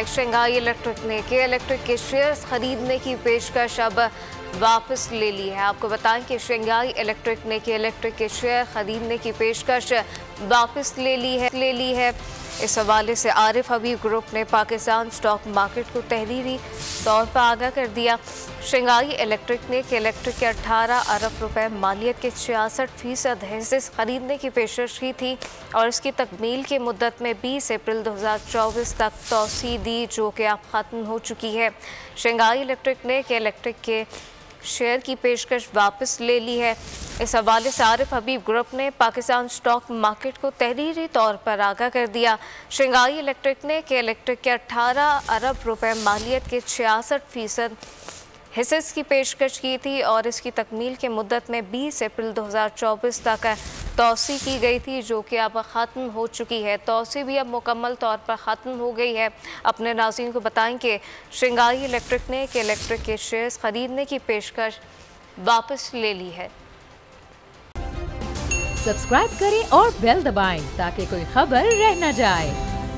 Shanghai electric ने के electric के शेयर्स खरीदने की पेशकश अब वापस ले ली है। आपको बताएं कि शंघाई इलेक्ट्रिक ने के इलेक्ट्रिक के शेयर खरीदने की पेशकश वापस ले ली है। इस हवाले से आरिफ हबीब ग्रुप ने पाकिस्तान स्टॉक मार्केट को तहरीरी तौर पर आगाह कर दिया। शंघाई इलेक्ट्रिक ने के इलेक्ट्रिक के 18 अरब रुपए मालियत के 66% हिस्से खरीदने की पेशकश की थी और इसकी तकमील की मुद्दत में 20 अप्रैल 2024 तक तोसी दी, जो कि अब ख़त्म हो चुकी है। शंघाई इलेक्ट्रिक ने के इलेक्ट्रिक के शेयर की पेशकश वापस ले ली है। इस हवाले से आरिफ हबीब ग्रुप ने पाकिस्तान स्टॉक मार्केट को तहरीरी तौर पर आगाह कर दिया। शंघाई इलेक्ट्रिक ने के इलेक्ट्रिक के 18 अरब रुपए मालियत के 66% हिस्से की पेशकश की थी और इसकी तकमील के मुद्दत में 20 अप्रैल 2024 तक तोसी की गई थी, जो कि अब ख़त्म हो चुकी है। तोसी भी अब मुकम्मल तौर पर ख़त्म हो गई है। अपने नाज़रीन को बताएं कि शंघाई इलेक्ट्रिक ने के इलेक्ट्रिक के शेयर्स खरीदने की पेशकश वापस ले ली है। सब्सक्राइब करें और बेल दबाएं ताकि कोई खबर रह न जाए।